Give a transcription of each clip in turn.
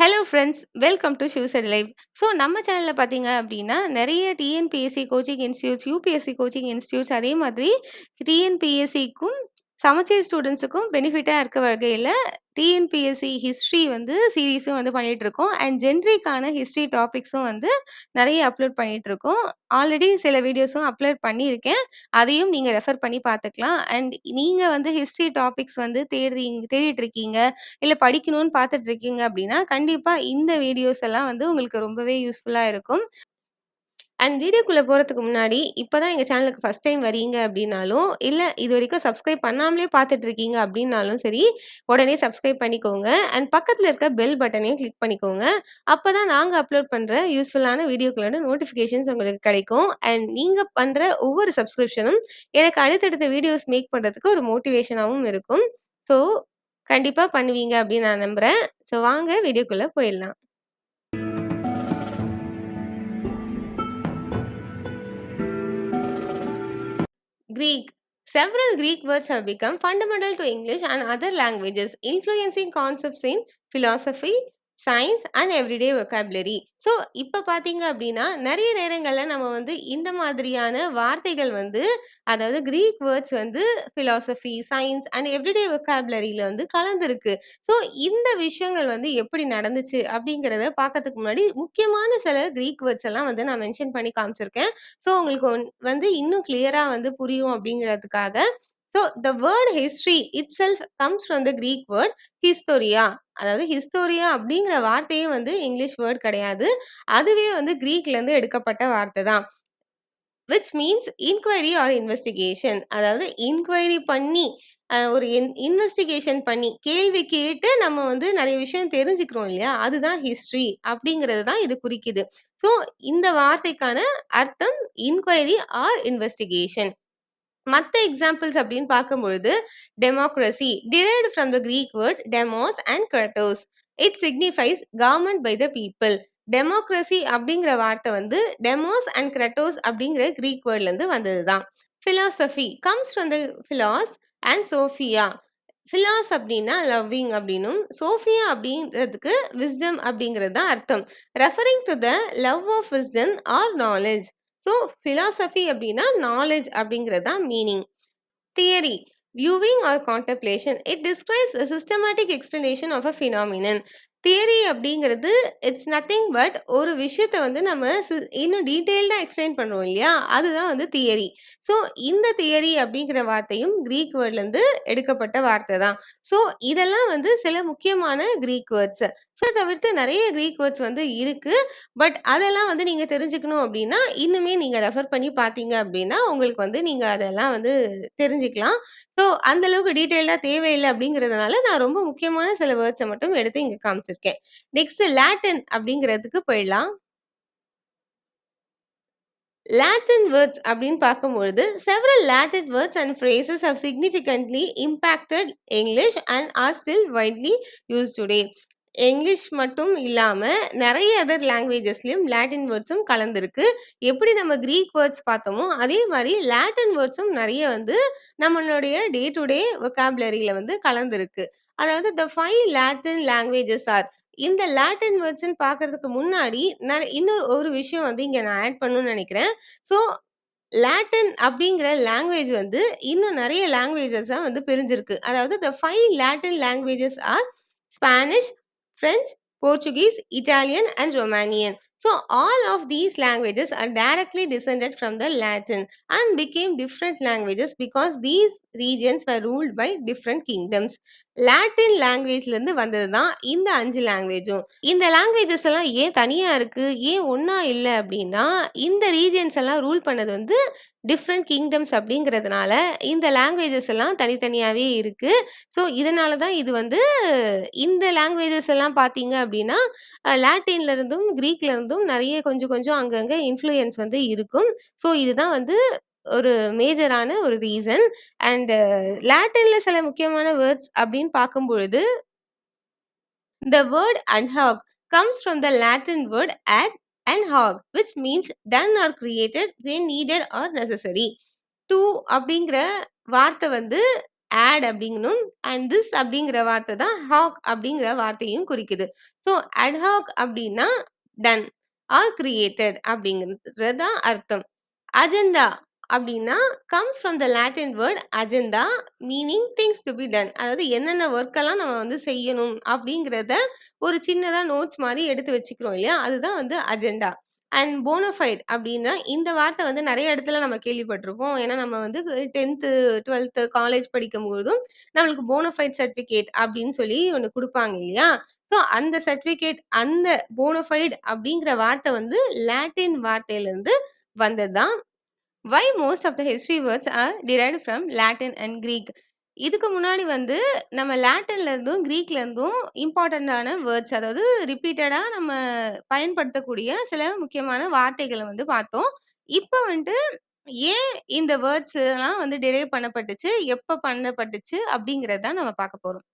Hello friends, welcome to shoes and life. So நம்ம சேனல்ல பார்த்தீங்க அப்படின்னா, நெறைய TNPSC coaching institutes, UPSC coaching institutes அதே மாதிரி டிஎன்பிஎஸ்சிக்கும் சமச்சீர் ஸ்டூடண்ட்ஸுக்கும் பெனிஃபிட்டா இருக்க வகையில டிஎன்பிஎஸ்சி ஹிஸ்ட்ரி வந்து சீரிஸும் வந்து பண்ணிட்டுருக்கோம். அண்ட் ஜென்ரிக்கான ஹிஸ்ட்ரி டாபிக்ஸும் வந்து நெறைய அப்லோட் பண்ணிட்டுருக்கோம். ஆல்ரெடி சில வீடியோஸும் அப்லோட் பண்ணியிருக்கேன். அதையும் நீங்க ரெஃபர் பண்ணி பார்த்துக்கலாம். அண்ட் நீங்க வந்து ஹிஸ்ட்ரி டாபிக்ஸ் வந்து தேடிட்டு இருக்கீங்க, இல்ல படிக்கணும்னு பார்த்துட்டு இருக்கீங்க அப்படின்னா, கண்டிப்பா இந்த வீடியோஸ் எல்லாம் வந்து உங்களுக்கு ரொம்பவே யூஸ்ஃபுல்லா இருக்கும். அண்ட் வீடியோக்குள்ள போறதுக்கு முன்னாடி, இப்ப தான் எங்க சேனலுக்கு ஃபர்ஸ்ட் டைம் வரீங்க அப்படின்னாலும், இல்ல இதுவரைக்கும் சப்ஸ்கிரைப் பண்ணாமலே பார்த்துட்டு இருக்கீங்க அப்படின்னாலும் சரி, உடனே சப்ஸ்கிரைப் பண்ணிக்கோங்க. அண்ட் பக்கத்துல இருக்க பெல் பட்டனையும் கிளிக் பண்ணிக்கோங்க. அப்பதான் நாங்க அப்லோட் பண்ற யூஸ்ஃபுல்லான வீடியோக்களோட நோட்டிஃபிகேஷன்ஸ் உங்களுக்கு கிடைக்கும். அண்ட் நீங்க பண்ற ஒவ்வொரு சப்ஸ்கிரிப்ஷனும் எனக்கு அடுத்தடுத்த வீடியோஸ் மேக் பண்றதுக்கு ஒரு மோட்டிவேஷனாவும் இருக்கும். ஸோ கண்டிப்பா பண்ணுவீங்க அப்படின்னு நான் நம்புறேன். ஸோ வாங்க வீடியோக்குள்ள போயிடலாம். Greek. Several Greek words have become fundamental to English and other languages, influencing concepts in philosophy, science and everyday vocabulary. So இப்போ பார்த்தீங்க அப்படின்னா நிறைய நேரங்களில் நம்ம வந்து இந்த மாதிரியான வார்த்தைகள் வந்து அதாவது கிரீக் வேர்ட்ஸ் வந்து philosophy, சயின்ஸ் அண்ட் எவ்ரிடே vocabularyல வந்து கலந்துருக்கு. ஸோ இந்த விஷயங்கள் வந்து எப்படி நடந்துச்சு அப்படிங்கிறத பார்க்கறதுக்கு முன்னாடி முக்கியமான சில கிரீக் வேர்ட்ஸ் எல்லாம் வந்து நான் மென்ஷன் பண்ணி காமிச்சிருக்கேன். ஸோ உங்களுக்கு வந்து இன்னும் கிளியரா வந்து புரியும் அப்படிங்கிறதுக்காக. So the word history itself comes from the Greek word historia. அதாவது ஹிஸ்டோரியா அப்படிங்கிற வார்த்தையே வந்து இங்கிலீஷ் வேர்ட் கிடையாது. அதுவே வந்து கிரீக்ல இருந்து எடுக்கப்பட்ட வார்த்தை தான். Which means inquiry or investigation. அதாவது இன்குவைரி பண்ணி ஒரு இன்வெஸ்டிகேஷன் பண்ணி கேள்வி கேட்டு நம்ம வந்து நிறைய விஷயம் தெரிஞ்சுக்கிறோம் இல்லையா? அதுதான் ஹிஸ்ட்ரி அப்படிங்கிறது தான் இது குறிக்குது. ஸோ இந்த வார்த்தைக்கான அர்த்தம் இன்குவைரி ஆர் இன்வெஸ்டிகேஷன். மத்த எக்ஸாம்பிள்ஸ் அப்படின்னு பார்க்கும்பொழுது, democracy derived from the Greek word demos and kratos. It signifies government by the people. Democracy அப்படிங்கிற வார்த்தை வந்து டெமோஸ் அண்ட் கிரட்டோஸ் அப்படிங்கிற கிரீக் வேர்ட்ல இருந்து வந்தது தான். philosophy comes from the philos and sophia. philos அப்படின்னா லவ்விங் அப்படின்னும், சோஃபியா அப்படிங்கிறதுக்கு wisdom அப்படிங்கிறது தான் அர்த்தம். Referring to the love of wisdom or knowledge. So philosophy அப்படின்னா நாலேஜ் அப்படிங்கிறது தான் meaning. Theory viewing or contemplation it describes a systematic explanation of a phenomenon. Theory அப்படிங்கிறது இட்ஸ் நத்திங் பட் ஒரு விஷயத்த வந்து நம்ம இன்னும் டீட்டெயில்டாக எக்ஸ்பிளைன் பண்ணுவோம் இல்லையா? அதுதான் வந்து தியரி. ஸோ இந்த தியரி அப்படிங்கிற வார்த்தையும் கிரீக் வேர்ட்லேருந்து எடுக்கப்பட்ட வார்த்தை தான். ஸோ இதெல்லாம் வந்து சில முக்கியமான கிரீக் வேர்ட்ஸ். ஸோ தவிர்த்து நிறைய கிரீக் வேர்ட்ஸ் வந்து இருக்கு. பட் அதெல்லாம் வந்து நீங்க தெரிஞ்சுக்கணும் அப்படின்னா, இன்னுமே நீங்க ரெஃபர் பண்ணி பார்த்தீங்க அப்படின்னா, உங்களுக்கு வந்து நீங்க அதெல்லாம் வந்து தெரிஞ்சுக்கலாம். ஸோ அந்த அளவுக்கு டீட்டெயில்டா தேவையில்ல அப்படிங்கிறதுனால, நான் ரொம்ப முக்கியமான சில வேர்ட்ஸ மட்டும் எடுத்து இங்க காமிச்சிருக்கேன். நெக்ஸ்ட் லாட்டின் அப்படிங்கிறதுக்கு போயிடலாம். லாட்டின் வேர்ட்ஸ் அப்படின்னு பார்க்கும்பொழுது, several Latin words and phrases have significantly impacted English and are still widely used today. English மட்டும் இல்லாம நிறைய அதர் லாங்குவேஜஸ்லயும் லாட்டின் வேர்ட்ஸும் கலந்திருக்கு. எப்படி நம்ம கிரீக் வேர்ட்ஸ் பார்த்தோமோ, அதே மாரி லாட்டின் வேர்ட்ஸும் நிறைய வந்து நம்மளுடைய டே டு டே வொக்காபுலரியில வந்து கலந்திருக்கு. அதாவது த 5 லாட்டின் லாங்குவேஜஸ் ஆர். இந்த லாட்டின் வேர்ட்ஸ்ன்னு பார்க்கறதுக்கு முன்னாடி இன்னும் ஒரு விஷயம் வந்து இங்க நான் ஆட் பண்ணணும்னு நினைக்கிறேன். ஸோ லாட்டின் அப்படிங்கிற லாங்குவேஜ் வந்து இன்னும் நிறைய லாங்குவேஜஸா வந்து பிரிஞ்சிருக்கு. அதாவது the 5 Latin languages are Spanish, French, Portuguese, Italian, and Romanian. So all of these languages are directly descended from the Latin and became different languages because these regions were ruled by different kingdoms. Latin லாங்குவேஜ்ல இருந்து வந்தது தான் இந்த 5 லாங்குவேஜும். இந்த languages எல்லாம் ஏன் தனியா இருக்கு? ஏன் ஒண்ணா இல்ல அப்படின்னா, இந்த ரீஜியன்ஸ் எல்லாம் ரூல் பண்ணது வந்து டிஃபரண்ட் கிங்டம்ஸ் அப்படிங்கிறதுனால, இந்த லாங்குவேஜஸ் எல்லாம் தனித்தனியாவே இருக்கு. ஸோ இதனால தான் இது வந்து இந்த லாங்குவேஜஸ் எல்லாம் பார்த்தீங்க அப்படின்னா, லாட்டின்ல இருந்தும், கிரீக்ல இருந்தும் நெறைய கொஞ்சம் கொஞ்சம் அங்கங்க இன்ஃப்ளூயன்ஸ் வந்து இருக்கும். ஸோ இதுதான் வந்து ஒரு மேஜரான ஒரு ரீசன். அண்ட் லாட்டின்ல சில முக்கியமான வேர்ட்ஸ் அப்படின்னு பார்க்கும்பொழுது, the word "adhoc" comes from the Latin word "ad" and "hoc", which means done or created when needed or necessary. To அப்படிங்கிற வார்த்தை வந்து "add" அப்படிங்கணும். அண்ட் "this" அப்படிங்கிற வார்த்தை தான் "hoc" அப்படிங்கிற வார்த்தையும் குறிக்குது. ஸோ அட்ஹாக் அப்படின்னா டன் ஆர் கிரியேட்டட் அப்படிங்கிறது தான் அர்த்தம். அஜெண்டா அப்படின்னா comes from the Latin word agenda meaning things to be done. அதாவது என்னென்ன ஒர்க்கெல்லாம் நம்ம வந்து செய்யணும் அப்படிங்கிறத ஒரு சின்னதா நோட்ஸ் மாதிரி எடுத்து வச்சுக்கிறோம் இல்லையா? அதுதான் வந்து அஜெண்டா. அண்ட் போனஃபைட் அப்படின்னா இந்த வார்த்தை வந்து நெறைய இடத்துல நம்ம கேள்விப்பட்டிருப்போம். ஏன்னா நம்ம வந்து 10த், 12த் காலேஜ் படிக்கும்பொழுதும் நம்மளுக்கு போனஃபைட் சர்டிஃபிகேட் அப்படின்னு சொல்லி ஒண்ணு குடுப்பாங்க இல்லையா? ஸோ அந்த சர்டிஃபிகேட் அந்த போனஃபைட் அப்படிங்கிற வார்த்தை வந்து லாட்டின் வார்த்தையிலிருந்து வந்தது தான். Why most of the history words are derived from Latin and Greek. இதுக்கு முன்னாடி வந்து நம்ம லாட்டின்ல இருந்தும், கிரீக்ல இருந்தும் இம்பார்ட்டன்டான வேர்ட்ஸ் அதாவது ரிப்பீட்டடா நம்ம பயன்படுத்தக்கூடிய சில முக்கியமான வார்த்தைகள வந்து பார்த்தோம். இப்ப வந்துட்டு ஏன் இந்த வேர்ட்ஸ்லாம் வந்து டிரைவ் பண்ணப்பட்டுச்சு, எப்ப பண்ணப்பட்டுச்சு அப்படிங்கிறத தான் நம்ம பார்க்க போறோம்.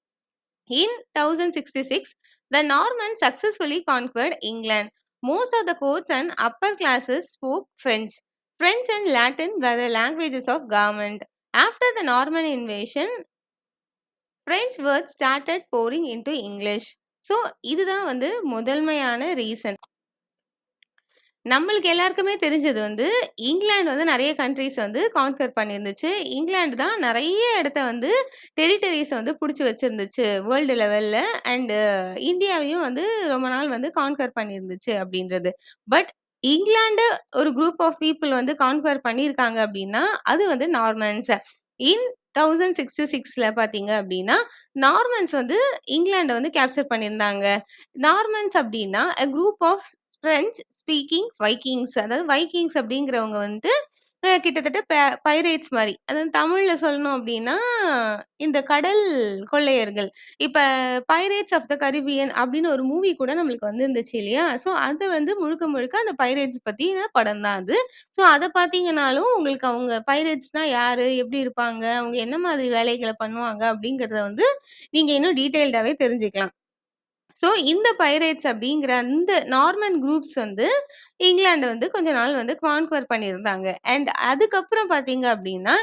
In 1066, the Normans successfully conquered England. Most of the courts and upper classes spoke French. French and Latin were the languages of government. After the Norman invasion, French words started pouring into English. So இதுதான் வந்து முதன்மையான reason. நம்மளுக்கு எல்லாருக்குமே தெரிஞ்சது வந்து, இங்கிலாந்து வந்து நெறைய countries வந்து கான்க்வெர் பண்ணியிருந்துச்சு. இங்கிலாந்து தான் நெறைய இடத்த வந்து டெரிட்டரீஸ வந்து புடிச்சு வச்சிருந்துச்சு வேர்ல்டு லெவல்ல. அண்ட் இந்தியாவையும் வந்து ரொம்ப நாள் வந்து கான்க்வெர் பண்ணியிருந்துச்சு அப்படின்றது. பட் இங்கிலாண்ட ஒரு குரூப் ஆஃப் பீப்பிள் வந்து கான்க்வெர் பண்ணியிருக்காங்க அப்படின்னா, அது வந்து நார்மன்ஸ். இன் 1066ல பார்த்தீங்க அப்படின்னா, நார்மன்ஸ் வந்து இங்கிலாண்ட வந்து கேப்சர் பண்ணியிருந்தாங்க. நார்மன்ஸ் அப்படின்னா, a group of French speaking Vikings. அதாவது வைக்கிங்ஸ் அப்படிங்கிறவங்க வந்து கிட்டத்தட்ட பைரேட்ஸ் மாரி. அதாவது தமிழ்ல சொல்லணும் அப்படின்னா, இந்த கடல் கொள்ளையர்கள். இப்ப பைரேட்ஸ் ஆஃப் த கரிபியன் அப்படின்னு ஒரு மூவி கூட நம்மளுக்கு வந்திருந்துச்சு இல்லையா? ஸோ அது வந்து முழுக்க முழுக்க அந்த பைரேட்ஸ் பத்தின படம் தான் அது. ஸோ அத பார்த்தீங்கனாலும் உங்களுக்கு அவங்க பைரேட்ஸ்னா யாரு? எப்படி இருப்பாங்க? அவங்க என்ன மாதிரி வேலைகள பண்ணுவாங்க? அப்படிங்கிறத வந்து நீங்க இன்னும் டீட்டெயில்டாவே தெரிஞ்சுக்கலாம். ஸோ இந்த பைரேட்ஸ் அப்படிங்கிற அந்த நார்மன் குரூப்ஸ் வந்து இங்கிலாண்ட வந்து கொஞ்ச நாள் வந்து கான்க்வர் பண்ணியிருந்தாங்க. அண்ட் அதுக்கப்புறம் பார்த்தீங்க அப்படின்னா,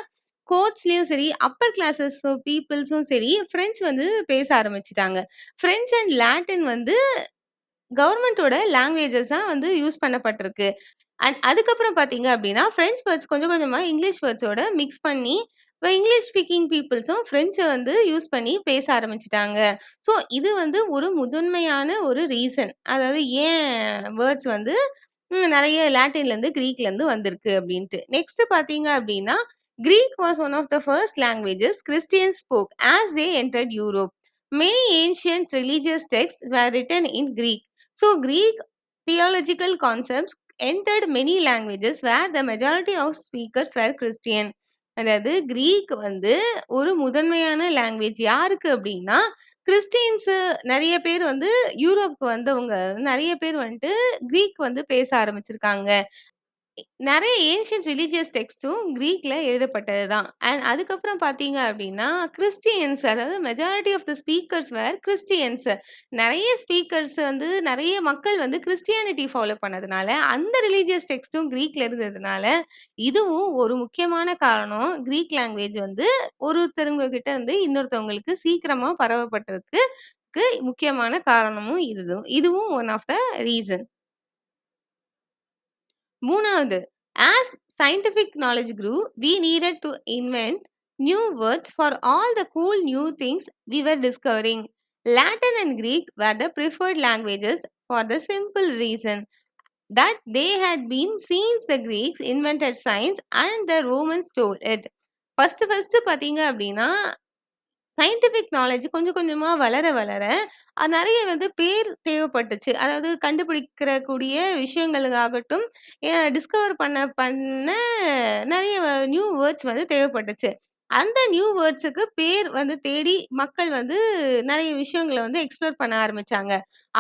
கோர்ட்ஸ்லயும் சரி, அப்பர் கிளாஸஸ் பீப்பிள்ஸும் சரி, பிரெஞ்ச் வந்து பேச ஆரம்பிச்சுட்டாங்க. பிரெஞ்ச் அண்ட் லாட்டின் வந்து கவர்மெண்ட்டோட லாங்குவேஜஸா வந்து யூஸ் பண்ணப்பட்டிருக்கு. அண்ட் அதுக்கப்புறம் பார்த்தீங்க அப்படின்னா, பிரெஞ்ச் வேர்ட்ஸ் கொஞ்சம் கொஞ்சமா இங்கிலீஷ் வேர்ட்ஸோட மிக்ஸ் பண்ணி, இப்ப இங்கிலீஷ் ஸ்பீக்கிங் பீப்பிள்ஸும் பிரெஞ்ச வந்து யூஸ் பண்ணி பேச ஆரம்பிச்சுட்டாங்க. ஸோ இது வந்து ஒரு முதன்மையான ஒரு ரீசன். அதாவது ஏன் வேர்ட்ஸ் வந்து நெறைய லாட்டின்லேருந்து, கிரீக்லேருந்து வந்திருக்கு அப்டின்ட்டு. நெக்ஸ்ட் பார்த்தீங்க அப்டின்னா, Greek was one of the first languages Christians spoke as they entered Europe. Many ancient religious texts were written in Greek. So Greek theological concepts entered many languages where the majority of speakers were Christian. அதாவது Greek வந்து ஒரு முதன்மையான language. யாருக்கு அப்டின்னா, Christians நெறைய பேர் வந்து யூரோப்க்கு வந்தவங்க நெறைய பேர் வந்துட்டு கிரீக் வந்து பேச ஆரம்பிச்சிருக்காங்க. நெறைய ஏன்ஷியன்ட் ரிலிஜியஸ் டெக்ஸ்ட்டும் கிரீக்ல எழுதப்பட்டது தான். அண்ட் அதுக்கப்புறம் பார்த்தீங்க அப்டின்னா, கிறிஸ்டியன்ஸ் அதாவது majority of the speakers were Christians. நெறைய ஸ்பீக்கர்ஸ் வந்து நெறைய மக்கள் வந்து கிறிஸ்டியானிட்டி ஃபாலோ பண்ணதுனால, அந்த ரிலிஜியஸ் டெக்ஸ்ட்டும் கிரீக்ல இருந்ததுனால, இதுவும் ஒரு முக்கியமான காரணம். கிரீக் லாங்குவேஜ் வந்து ஒருத்தவங்க கிட்ட இருந்து இன்னொருத்தவங்களுக்கு சீக்கிரமா பரவப்பட்டதுக்கு முக்கியமான காரணமும் இதுவும் ஒன் ஆஃப் த ரீசன். 3வது, as scientific knowledge grew, we needed to invent new words for all the cool new things we were discovering. Latin and Greek were the preferred languages for the simple reason that they had been since the Greeks invented science and the Romans stole it. First பார்த்தீங்க அப்படின்னா, scientific knowledge கொஞ்சம் கொஞ்சமா வளர வளர, நெறைய வந்து பேர் தேவைப்பட்டுச்சு. அதாவது கண்டுபிடிக்கிற கூடிய விஷயங்களுக்காகட்டும், டிஸ்கவர் பண்ண நெறைய நியூ வேர்ட்ஸ் வந்து தேவைப்பட்டுச்சு. அந்த நியூ வேர்ட்ஸுக்கு பேர் வந்து தேடி மக்கள் வந்து நெறைய விஷயங்கள வந்து எக்ஸ்ப்ளோர் பண்ண ஆரம்பிச்சாங்க.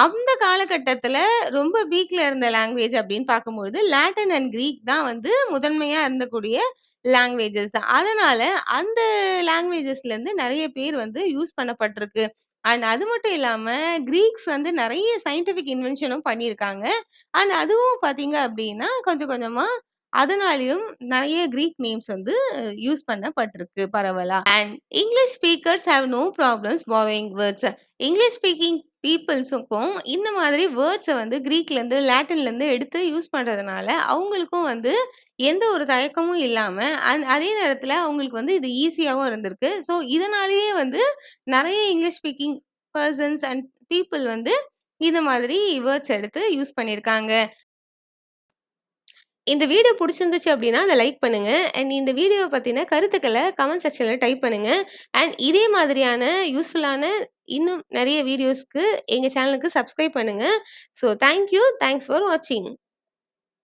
அந்த காலகட்டத்தில ரொம்ப வீக்ல இருந்த லாங்குவேஜ் அப்படின்னு பார்க்கும்பொழுது, லாட்டின் அண்ட் கிரீக் தான் வந்து முதன்மையா இருந்தக்கூடிய லாங்குவேஜஸ். அதனால அந்த லாங்குவேஜஸ்லேருந்து நெறைய பேர் வந்து யூஸ் பண்ணப்பட்டிருக்கு. அண்ட் அது மட்டும் இல்லாம, கிரீக்ஸ் வந்து நெறைய சயின்டிஃபிக் இன்வென்ஷனும் பண்ணியிருக்காங்க. அண்ட் அதுவும் பார்த்தீங்க அப்டின்னா, கொஞ்சம் கொஞ்சமா அதனாலயும் நெறைய கிரீக் நேம்ஸ் வந்து யூஸ் பண்ணப்பட்டிருக்கு பரவலா. And English speakers have no problems borrowing words. English speaking பீப்பிள்ஸுக்கும் இந்த மாதிரி வேர்ட்ஸ வந்து கிரீக்லேருந்து, லாட்டின்லேருந்து எடுத்து யூஸ் பண்றதுனால, அவங்களுக்கும் வந்து எந்த ஒரு தயக்கமும் இல்லாம, அதே நேரத்தில அவங்களுக்கு வந்து இது ஈஸியாவும் இருந்திருக்கு. ஸோ, இதனாலேயே வந்து நெறைய English speaking persons and people வந்து இந்த மாதிரி வேர்ட்ஸ் எடுத்து யூஸ் பண்ணியிருக்காங்க. இந்த வீடியோ புடிச்சிருந்துச்சு அப்டின்னா, அத லைக் பண்ணுங்க. அண்ட் இந்த வீடியோவ பத்தின கருத்துக்கள கமெண்ட் செக்ஷன்ல டைப் பண்ணுங்க. அண்ட் இதே மாதிரியான யூஸ்ஃபுல்லான இன்னும் நெறைய வீடியோஸ்க்கு எங்க சேனலுக்கு சப்ஸ்கிரைப் பண்ணுங்க. So thank you. Thanks for வாட்சிங்.